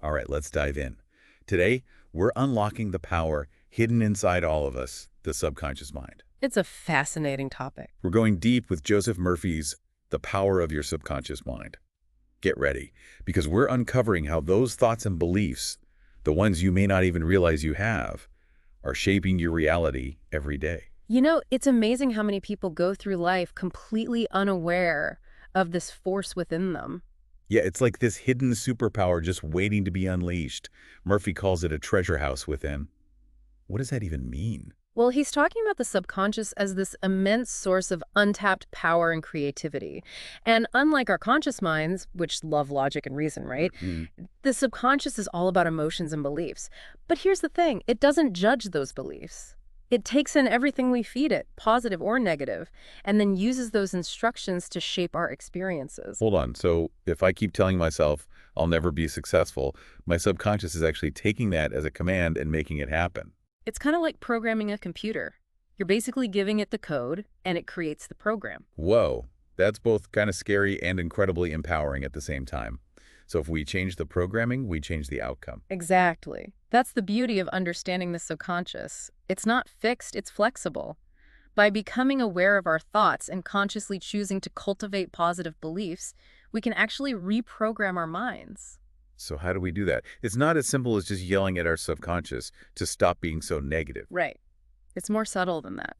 All right, let's dive in. Today, we're unlocking the power hidden inside all of us, the subconscious mind. It's a fascinating topic. We're going deep with Joseph Murphy's The Power of Your Subconscious Mind. Get ready, because we're uncovering how those thoughts and beliefs, the ones you may not even realize you have, are shaping your reality every day. You know, it's amazing how many people go through life completely unaware of this force within them. Yeah, it's like this hidden superpower just waiting to be unleashed. Murphy calls it a treasure house within. What does that even mean? Well, he's talking about the subconscious as this immense source of untapped power and creativity. And unlike our conscious minds, which love logic and reason, right? Mm. The subconscious is all about emotions and beliefs. But here's the thing, it doesn't judge those beliefs. It takes in everything we feed it, positive or negative, and then uses those instructions to shape our experiences. Hold on. So if I keep telling myself I'll never be successful, my subconscious is actually taking that as a command and making it happen. It's kind of like programming a computer. You're basically giving it the code, and it creates the program. Whoa, that's both kind of scary and incredibly empowering at the same time. So if we change the programming, we change the outcome. Exactly. That's the beauty of understanding the subconscious. It's not fixed, it's flexible. By becoming aware of our thoughts and consciously choosing to cultivate positive beliefs, we can actually reprogram our minds. So how do we do that? It's not as simple as just yelling at our subconscious to stop being so negative. Right. It's more subtle than that.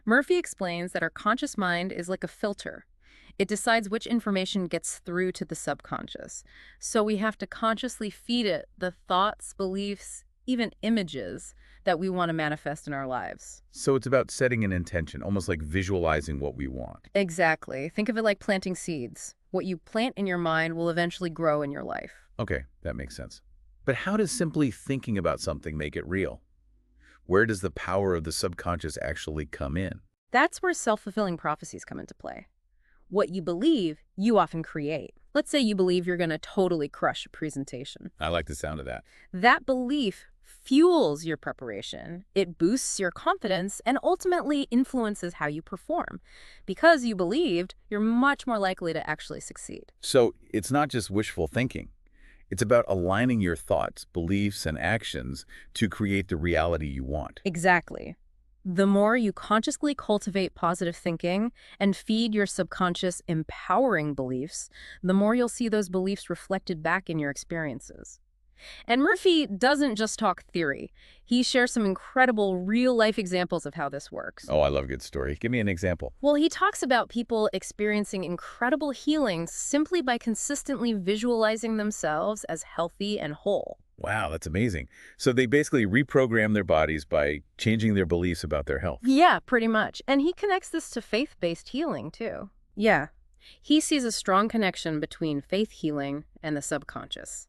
Murphy explains that our conscious mind is like a filter. It decides which information gets through to the subconscious. So we have to consciously feed it the thoughts, beliefs, even images that we want to manifest in our lives. So it's about setting an intention, almost like visualizing what we want. Exactly. Think of it like planting seeds. What you plant in your mind will eventually grow in your life. Okay, that makes sense. But how does simply thinking about something make it real? Where does the power of the subconscious actually come in? That's where self-fulfilling prophecies come into play. What you believe, you often create. Let's say you believe you're going to totally crush a presentation. I like the sound of that. That belief fuels your preparation. It boosts your confidence and ultimately influences how you perform. Because you believed, you're much more likely to actually succeed. So it's not just wishful thinking. It's about aligning your thoughts, beliefs, and actions to create the reality you want. Exactly. The more you consciously cultivate positive thinking and feed your subconscious empowering beliefs, the more you'll see those beliefs reflected back in your experiences. And Murphy doesn't just talk theory. He shares some incredible real-life examples of how this works. Oh, I love a good story. Give me an example. Well, he talks about people experiencing incredible healings simply by consistently visualizing themselves as healthy and whole. Wow, that's amazing. So they basically reprogram their bodies by changing their beliefs about their health. Yeah, pretty much. And he connects this to faith-based healing, too. Yeah. He sees a strong connection between faith healing and the subconscious.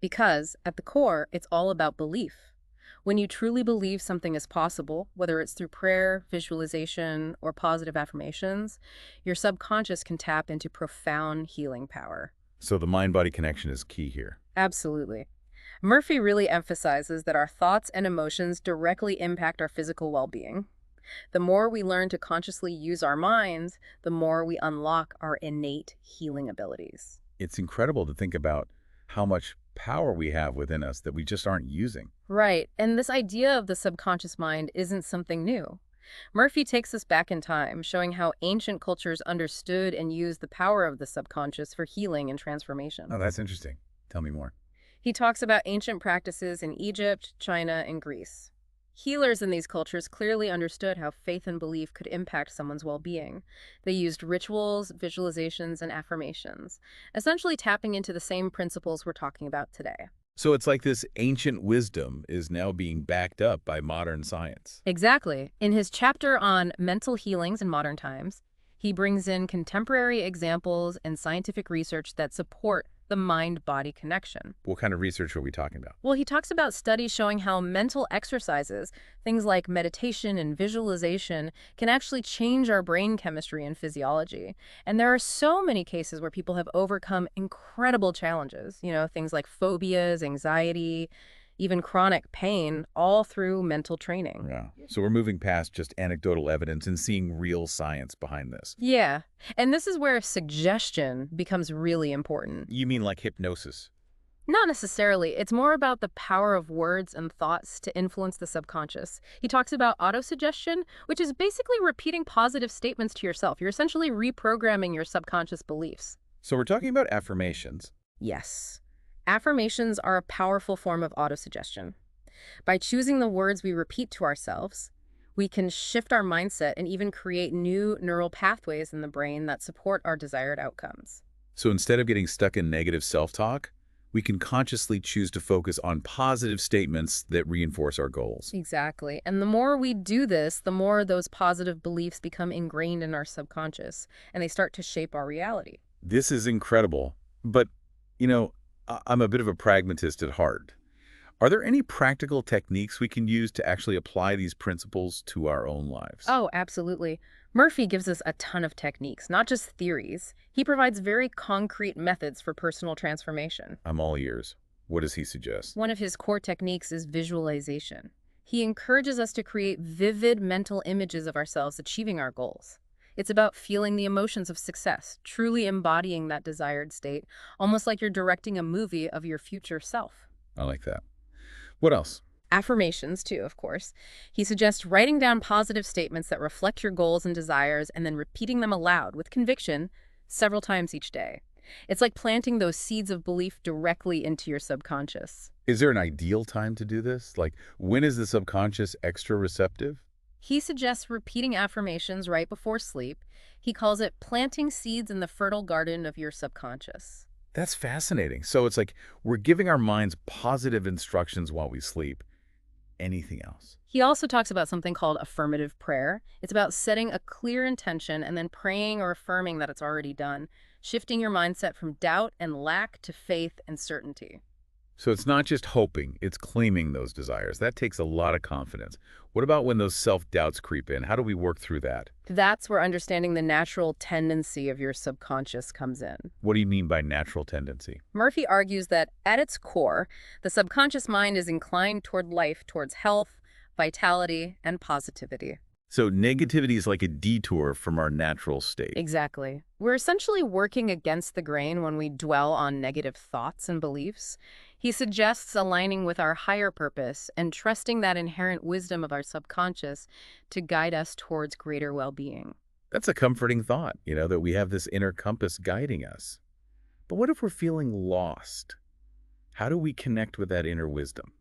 Because, at the core, it's all about belief. When you truly believe something is possible, whether it's through prayer, visualization, or positive affirmations, your subconscious can tap into profound healing power. So the mind-body connection is key here. Absolutely. Murphy really emphasizes that our thoughts and emotions directly impact our physical well-being. The more we learn to consciously use our minds, the more we unlock our innate healing abilities. It's incredible to think about how much power we have within us that we just aren't using. Right, and this idea of the subconscious mind isn't something new. Murphy takes us back in time, showing how ancient cultures understood and used the power of the subconscious for healing and transformation. Oh, that's interesting. Tell me more. He talks about ancient practices in Egypt, China, and Greece. Healers in these cultures clearly understood how faith and belief could impact someone's well-being. They used rituals, visualizations, and affirmations, essentially tapping into the same principles we're talking about today. So it's like this ancient wisdom is now being backed up by modern science. Exactly. In his chapter on mental healings in modern times, he brings in contemporary examples and scientific research that support the mind-body connection. What kind of research are we talking about? Well, he talks about studies showing how mental exercises, things like meditation and visualization, can actually change our brain chemistry and physiology. And there are so many cases where people have overcome incredible challenges, things like phobias, anxiety, even chronic pain, all through mental training. Yeah. So we're moving past just anecdotal evidence and seeing real science behind this. Yeah, and this is where suggestion becomes really important. You mean like hypnosis? Not necessarily. It's more about the power of words and thoughts to influence the subconscious. He talks about autosuggestion, which is basically repeating positive statements to yourself. You're essentially reprogramming your subconscious beliefs. So we're talking about affirmations. Yes. Affirmations are a powerful form of autosuggestion. By choosing the words we repeat to ourselves, we can shift our mindset and even create new neural pathways in the brain that support our desired outcomes. So instead of getting stuck in negative self-talk, we can consciously choose to focus on positive statements that reinforce our goals. Exactly. And the more we do this, the more those positive beliefs become ingrained in our subconscious, and they start to shape our reality. This is incredible, but, I'm a bit of a pragmatist at heart. Are there any practical techniques we can use to actually apply these principles to our own lives? Oh, absolutely. Murphy gives us a ton of techniques, not just theories. He provides very concrete methods for personal transformation. I'm all ears. What does he suggest? One of his core techniques is visualization. He encourages us to create vivid mental images of ourselves achieving our goals. It's about feeling the emotions of success, truly embodying that desired state, almost like you're directing a movie of your future self. I like that. What else? Affirmations, too, of course. He suggests writing down positive statements that reflect your goals and desires and then repeating them aloud with conviction several times each day. It's like planting those seeds of belief directly into your subconscious. Is there an ideal time to do this? Like, when is the subconscious extra receptive? He suggests repeating affirmations right before sleep. He calls it planting seeds in the fertile garden of your subconscious. That's fascinating. So it's like we're giving our minds positive instructions while we sleep. Anything else? He also talks about something called affirmative prayer. It's about setting a clear intention and then praying or affirming that it's already done, shifting your mindset from doubt and lack to faith and certainty. So it's not just hoping, it's claiming those desires. That takes a lot of confidence. What about when those self-doubts creep in? How do we work through that? That's where understanding the natural tendency of your subconscious comes in. What do you mean by natural tendency? Murphy argues that at its core, the subconscious mind is inclined toward life, towards health, vitality, and positivity. So negativity is like a detour from our natural state. Exactly. We're essentially working against the grain when we dwell on negative thoughts and beliefs. He suggests aligning with our higher purpose and trusting that inherent wisdom of our subconscious to guide us towards greater well-being. That's a comforting thought, that we have this inner compass guiding us. But what if we're feeling lost? How do we connect with that inner wisdom?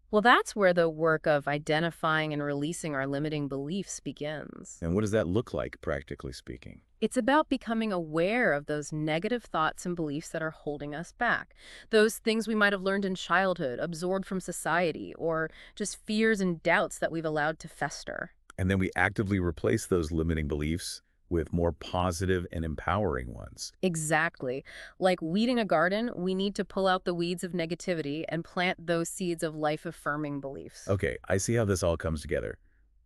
Well, that's where the work of identifying and releasing our limiting beliefs begins. And what does that look like, practically speaking? It's about becoming aware of those negative thoughts and beliefs that are holding us back. Those things we might have learned in childhood, absorbed from society, or just fears and doubts that we've allowed to fester. And then we actively replace those limiting beliefs with more positive and empowering ones. Exactly. Like weeding a garden, we need to pull out the weeds of negativity and plant those seeds of life-affirming beliefs. Okay, I see how this all comes together,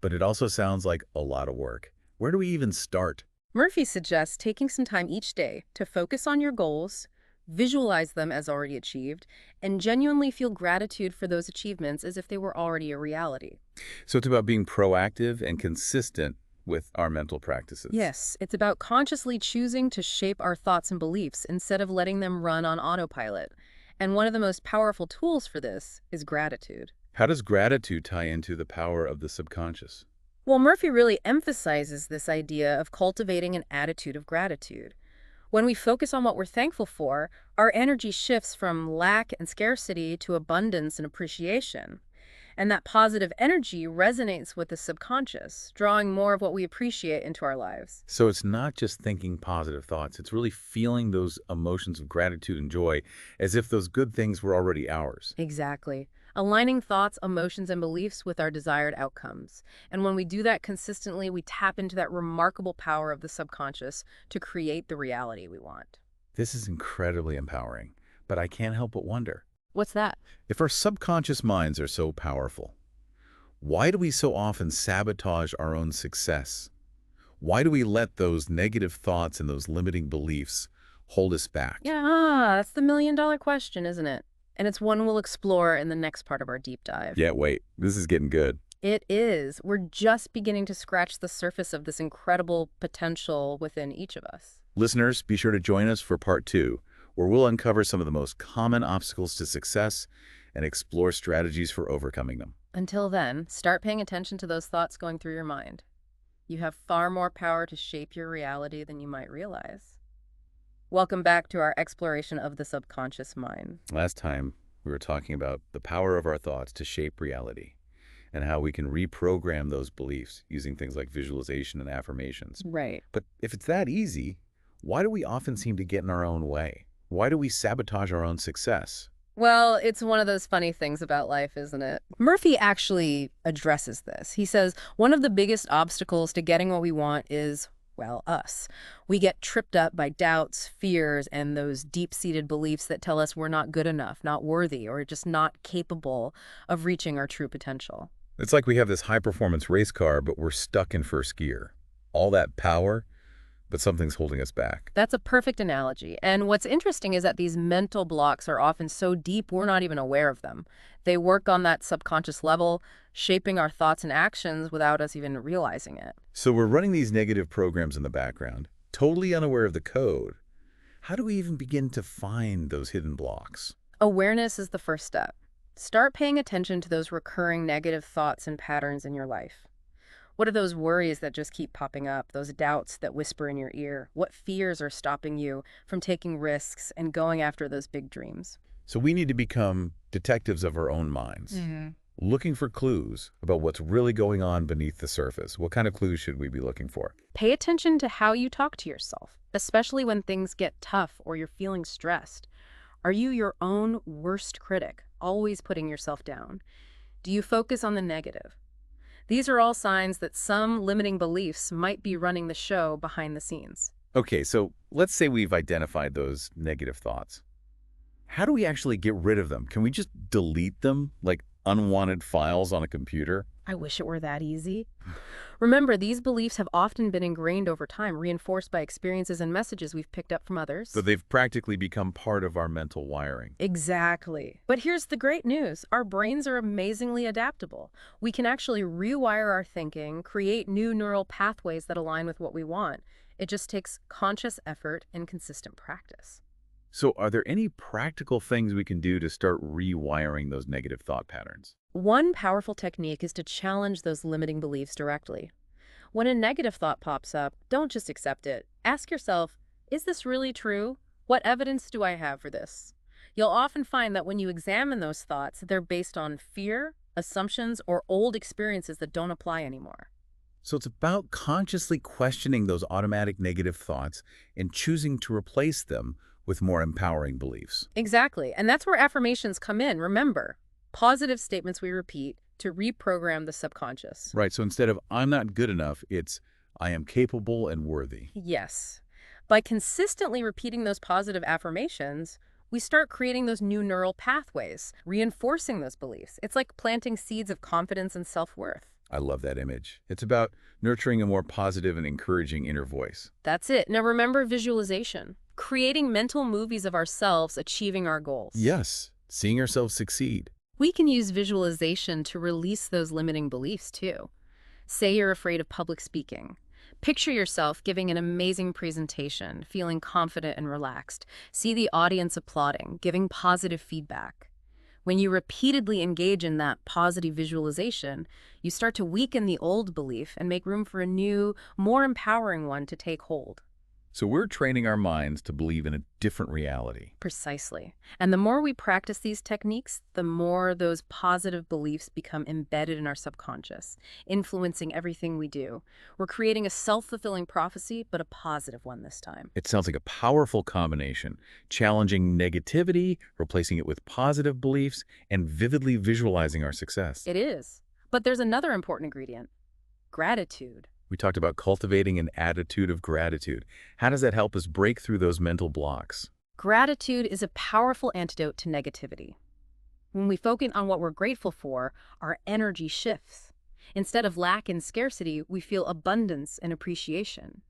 but it also sounds like a lot of work. Where do we even start? Murphy suggests taking some time each day to focus on your goals, visualize them as already achieved, and genuinely feel gratitude for those achievements as if they were already a reality. So it's about being proactive and consistent with our mental practices. Yes, it's about consciously choosing to shape our thoughts and beliefs instead of letting them run on autopilot. And one of the most powerful tools for this is gratitude. How does gratitude tie into the power of the subconscious? Well, Murphy really emphasizes this idea of cultivating an attitude of gratitude. When we focus on what we're thankful for, our energy shifts from lack and scarcity to abundance and appreciation. And that positive energy resonates with the subconscious, drawing more of what we appreciate into our lives. So it's not just thinking positive thoughts, it's really feeling those emotions of gratitude and joy as if those good things were already ours. Exactly. Aligning thoughts, emotions, and beliefs with our desired outcomes. And when we do that consistently, we tap into that remarkable power of the subconscious to create the reality we want. This is incredibly empowering, but I can't help but wonder. What's that? If our subconscious minds are so powerful, why do we so often sabotage our own success? Why do we let those negative thoughts and those limiting beliefs hold us back? Yeah, that's the million-dollar question, isn't it? And it's one we'll explore in the next part of our deep dive. Yeah, wait, this is getting good. It is. We're just beginning to scratch the surface of this incredible potential within each of us. Listeners, be sure to join us for part 2, where we'll uncover some of the most common obstacles to success and explore strategies for overcoming them. Until then, start paying attention to those thoughts going through your mind. You have far more power to shape your reality than you might realize. Welcome back to our exploration of the subconscious mind. Last time, we were talking about the power of our thoughts to shape reality and how we can reprogram those beliefs using things like visualization and affirmations. Right. But if it's that easy, why do we often seem to get in our own way? Why do we sabotage our own success? Well, it's one of those funny things about life, isn't it? Murphy actually addresses this. He says one of the biggest obstacles to getting what we want is, well, us. We get tripped up by doubts, fears, and those deep-seated beliefs that tell us we're not good enough, not worthy, or just not capable of reaching our true potential. It's like we have this high-performance race car, but we're stuck in first gear. All that power, but something's holding us back. That's a perfect analogy. And what's interesting is that these mental blocks are often so deep we're not even aware of them. They work on that subconscious level, shaping our thoughts and actions without us even realizing it. So we're running these negative programs in the background, totally unaware of the code. How do we even begin to find those hidden blocks? Awareness is the first step. Start paying attention to those recurring negative thoughts and patterns in your life. What are those worries that just keep popping up, those doubts that whisper in your ear? What fears are stopping you from taking risks and going after those big dreams? So we need to become detectives of our own minds, looking for clues about what's really going on beneath the surface. What kind of clues should we be looking for? Pay attention to how you talk to yourself, especially when things get tough or you're feeling stressed. Are you your own worst critic, always putting yourself down? Do you focus on the negative? These are all signs that some limiting beliefs might be running the show behind the scenes. Okay, so let's say we've identified those negative thoughts. How do we actually get rid of them? Can we just delete them like unwanted files on a computer? I wish it were that easy. Remember, these beliefs have often been ingrained over time, reinforced by experiences and messages we've picked up from others. So they've practically become part of our mental wiring. Exactly. But here's the great news. Our brains are amazingly adaptable. We can actually rewire our thinking, create new neural pathways that align with what we want. It just takes conscious effort and consistent practice. So are there any practical things we can do to start rewiring those negative thought patterns? One powerful technique is to challenge those limiting beliefs directly. When a negative thought pops up, don't just accept it. Ask yourself, is this really true? What evidence do I have for this? You'll often find that when you examine those thoughts, they're based on fear, assumptions, or old experiences that don't apply anymore. So it's about consciously questioning those automatic negative thoughts and choosing to replace them with more empowering beliefs. Exactly. And that's where affirmations come in. Remember, positive statements we repeat to reprogram the subconscious. Right, so instead of I'm not good enough, it's I am capable and worthy. Yes. By consistently repeating those positive affirmations, we start creating those new neural pathways, reinforcing those beliefs. It's like planting seeds of confidence and self-worth. I love that image. It's about nurturing a more positive and encouraging inner voice. That's it. Now remember visualization, creating mental movies of ourselves achieving our goals. Yes, seeing ourselves succeed. We can use visualization to release those limiting beliefs too. Say you're afraid of public speaking. Picture yourself giving an amazing presentation, feeling confident and relaxed. See the audience applauding, giving positive feedback. When you repeatedly engage in that positive visualization, you start to weaken the old belief and make room for a new, more empowering one to take hold. So we're training our minds to believe in a different reality. Precisely. And the more we practice these techniques, the more those positive beliefs become embedded in our subconscious, influencing everything we do. We're creating a self-fulfilling prophecy, but a positive one this time. It sounds like a powerful combination, challenging negativity, replacing it with positive beliefs, and vividly visualizing our success. It is. But there's another important ingredient: gratitude. We talked about cultivating an attitude of gratitude. How does that help us break through those mental blocks? Gratitude is a powerful antidote to negativity. When we focus on what we're grateful for, our energy shifts. Instead of lack and scarcity, we feel abundance and appreciation.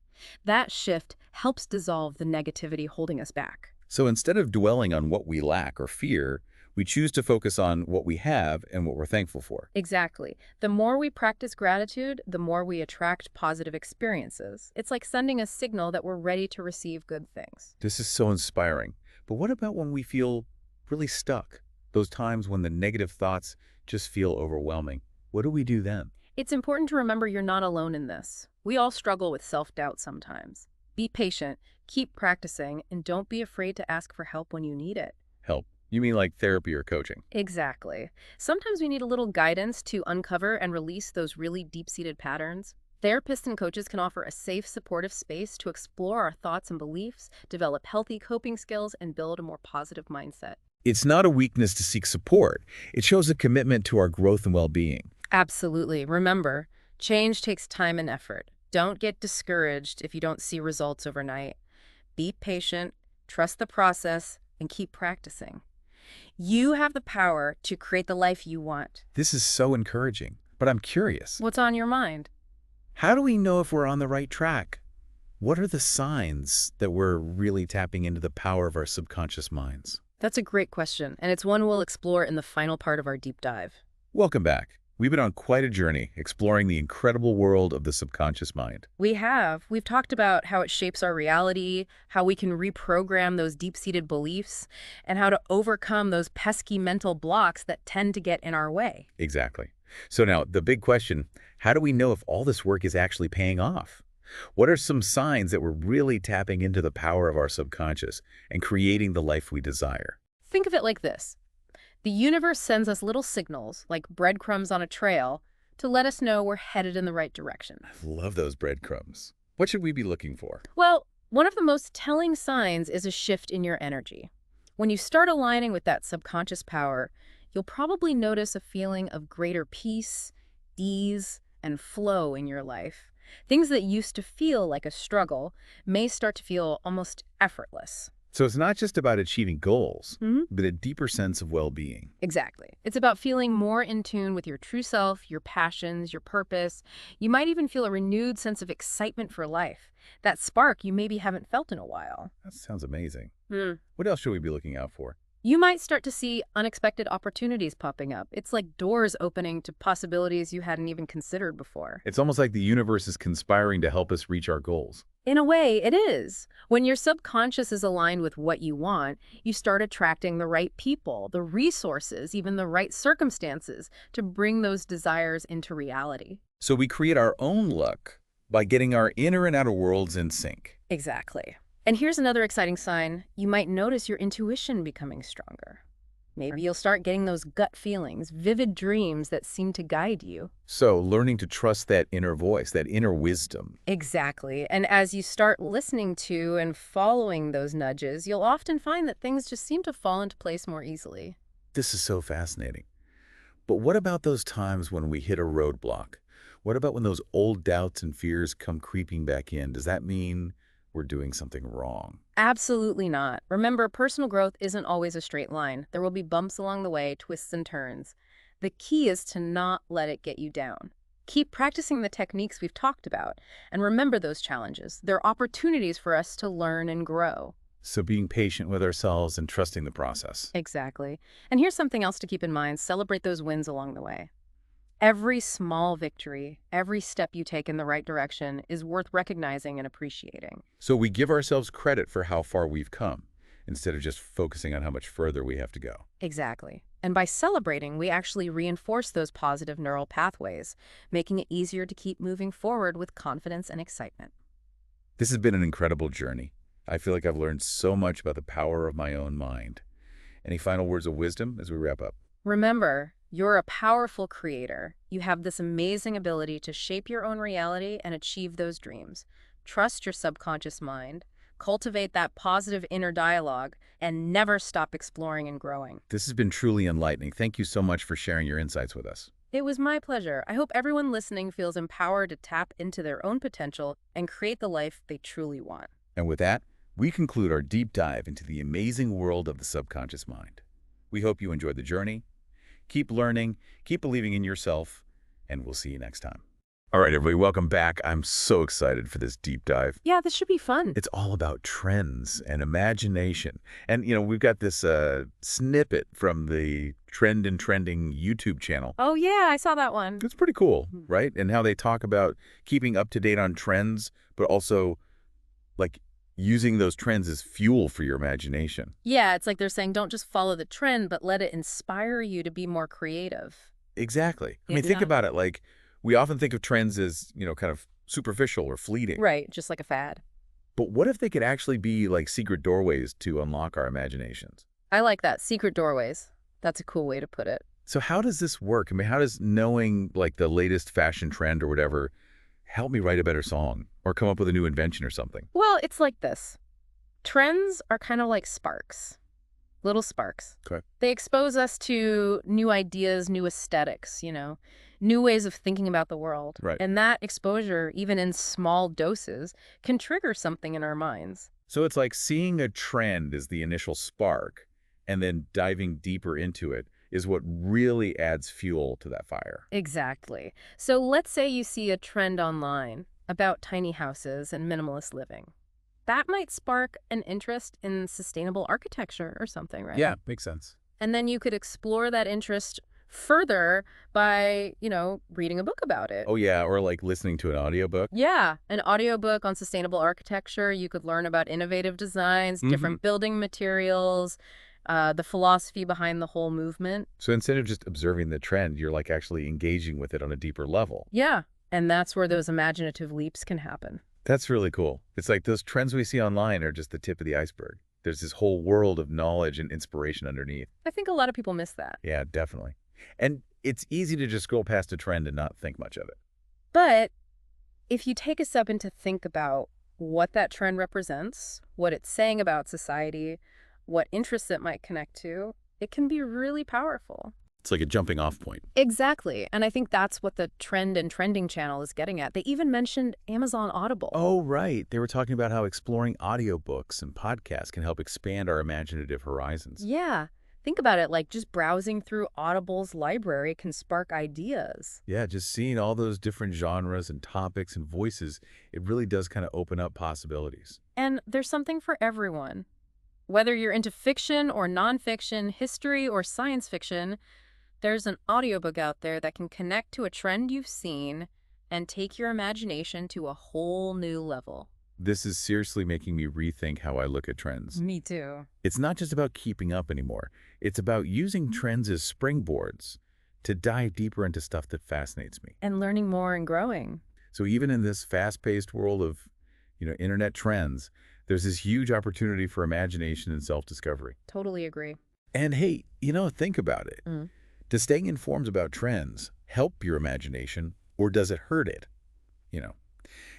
That shift helps dissolve the negativity holding us back. So instead of dwelling on what we lack or fear, we choose to focus on what we have and what we're thankful for. Exactly. The more we practice gratitude, the more we attract positive experiences. It's like sending a signal that we're ready to receive good things. This is so inspiring. But what about when we feel really stuck? Those times when the negative thoughts just feel overwhelming. What do we do then? It's important to remember you're not alone in this. We all struggle with self-doubt sometimes. Be patient, keep practicing, and don't be afraid to ask for help when you need it. Help. You mean like therapy or coaching? Exactly. Sometimes we need a little guidance to uncover and release those really deep-seated patterns. Therapists and coaches can offer a safe, supportive space to explore our thoughts and beliefs, develop healthy coping skills, and build a more positive mindset. It's not a weakness to seek support. It shows a commitment to our growth and well-being. Absolutely. Remember, change takes time and effort. Don't get discouraged if you don't see results overnight. Be patient, trust the process, and keep practicing. You have the power to create the life you want. This is so encouraging, but I'm curious. What's on your mind? How do we know if we're on the right track? What are the signs that we're really tapping into the power of our subconscious minds? That's a great question, and it's one we'll explore in the final part of our deep dive. Welcome back. We've been on quite a journey exploring the incredible world of the subconscious mind. We have. We've talked about how it shapes our reality, how we can reprogram those deep-seated beliefs, and how to overcome those pesky mental blocks that tend to get in our way. Exactly. So now, the big question, how do we know if all this work is actually paying off? What are some signs that we're really tapping into the power of our subconscious and creating the life we desire? Think of it like this. The universe sends us little signals, like breadcrumbs on a trail, to let us know we're headed in the right direction. I love those breadcrumbs. What should we be looking for? Well, one of the most telling signs is a shift in your energy. When you start aligning with that subconscious power, you'll probably notice a feeling of greater peace, ease, and flow in your life. Things that used to feel like a struggle may start to feel almost effortless. So it's not just about achieving goals, Mhm. but a deeper sense of well-being. Exactly. It's about feeling more in tune with your true self, your passions, your purpose. You might even feel a renewed sense of excitement for life. That spark you maybe haven't felt in a while. That sounds amazing. Hmm. What else should we be looking out for? You might start to see unexpected opportunities popping up. It's like doors opening to possibilities you hadn't even considered before. It's almost like the universe is conspiring to help us reach our goals. In a way, it is. When your subconscious is aligned with what you want, you start attracting the right people, the resources, even the right circumstances to bring those desires into reality. So we create our own luck by getting our inner and outer worlds in sync. Exactly. And here's another exciting sign. You might notice your intuition becoming stronger. Maybe you'll start getting those gut feelings, vivid dreams that seem to guide you. So learning to trust that inner voice, that inner wisdom. Exactly. And as you start listening to and following those nudges, you'll often find that things just seem to fall into place more easily. This is so fascinating. But what about those times when we hit a roadblock? What about when those old doubts and fears come creeping back in? Does that mean we're doing something wrong? Absolutely not. Remember, personal growth isn't always a straight line. There will be bumps along the way, twists and turns. The key is to not let it get you down. Keep practicing the techniques we've talked about, and remember those challenges. They're opportunities for us to learn and grow. So being patient with ourselves and trusting the process. Exactly. And here's something else to keep in mind. Celebrate those wins along the way. Every small victory, every step you take in the right direction is worth recognizing and appreciating. So we give ourselves credit for how far we've come, instead of just focusing on how much further we have to go. Exactly. And by celebrating, we actually reinforce those positive neural pathways, making it easier to keep moving forward with confidence and excitement. This has been an incredible journey. I feel like I've learned so much about the power of my own mind. Any final words of wisdom as we wrap up? Remember, you're a powerful creator. You have this amazing ability to shape your own reality and achieve those dreams. Trust your subconscious mind, cultivate that positive inner dialogue, and never stop exploring and growing. This has been truly enlightening. Thank you so much for sharing your insights with us. It was my pleasure. I hope everyone listening feels empowered to tap into their own potential and create the life they truly want. And with that, we conclude our deep dive into the amazing world of the subconscious mind. We hope you enjoyed the journey. Keep learning, keep believing in yourself, and we'll see you next time. All right, everybody, welcome back. I'm so excited for this deep dive. Yeah, this should be fun. It's all about trends and imagination. And, we've got this snippet from the Trend and Trending YouTube channel. Oh, yeah, I saw that one. It's pretty cool, right? And how they talk about keeping up to date on trends, but also, like, using those trends as fuel for your imagination. Yeah, it's like they're saying don't just follow the trend, but let it inspire you to be more creative. Exactly. I mean, think Yeah. about it. Like, we often think of trends as, kind of superficial or fleeting. Right, just like a fad. But what if they could actually be like secret doorways to unlock our imaginations? I like that. Secret doorways. That's a cool way to put it. So how does this work? I mean, how does knowing like the latest fashion trend or whatever help me write a better song or come up with a new invention or something? Well, it's like this. Trends are kind of like sparks, little sparks. Okay. They expose us to new ideas, new aesthetics, new ways of thinking about the world. Right. And that exposure, even in small doses, can trigger something in our minds. So it's like seeing a trend as the initial spark and then diving deeper into it is what really adds fuel to that fire. Exactly. So let's say you see a trend online about tiny houses and minimalist living. That might spark an interest in sustainable architecture or something, right? Yeah, makes sense. And then you could explore that interest further by, reading a book about it. Oh yeah, or like listening to an audiobook. Yeah, an audiobook on sustainable architecture. You could learn about innovative designs, different building materials, the philosophy behind the whole movement. So instead of just observing the trend, you're like actually engaging with it on a deeper level. Yeah, and that's where those imaginative leaps can happen. That's really cool. It's like those trends we see online are just the tip of the iceberg. There's this whole world of knowledge and inspiration underneath. I think a lot of people miss that. Yeah, definitely. And it's easy to just scroll past a trend and not think much of it. But if you take a second to think about what that trend represents, what it's saying about society, what interests it might connect to, it can be really powerful. It's like a jumping off point. Exactly. And I think that's what the Trend and Trending channel is getting at. They even mentioned Amazon Audible. Oh, right. They were talking about how exploring audiobooks and podcasts can help expand our imaginative horizons. Yeah. Think about it, like just browsing through Audible's library can spark ideas. Yeah, just seeing all those different genres and topics and voices, it really does kind of open up possibilities. And there's something for everyone. Whether you're into fiction or nonfiction, history or science fiction, there's an audiobook out there that can connect to a trend you've seen and take your imagination to a whole new level. This is seriously making me rethink how I look at trends. Me too. It's not just about keeping up anymore. It's about using trends as springboards to dive deeper into stuff that fascinates me. And learning more and growing. So even in this fast-paced world of, internet trends, there's this huge opportunity for imagination and self-discovery. Totally agree. And hey, think about it. Mm. Does staying informed about trends help your imagination or does it hurt it?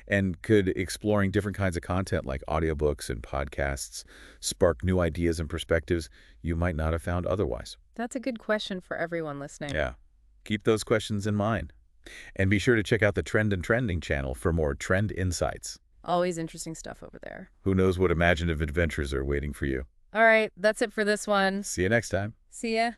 And could exploring different kinds of content like audiobooks and podcasts spark new ideas and perspectives you might not have found otherwise? That's a good question for everyone listening. Yeah. Keep those questions in mind. And be sure to check out the Trend and Trending channel for more trend insights. Always interesting stuff over there. Who knows what imaginative adventures are waiting for you? All right, that's it for this one. See you next time. See ya.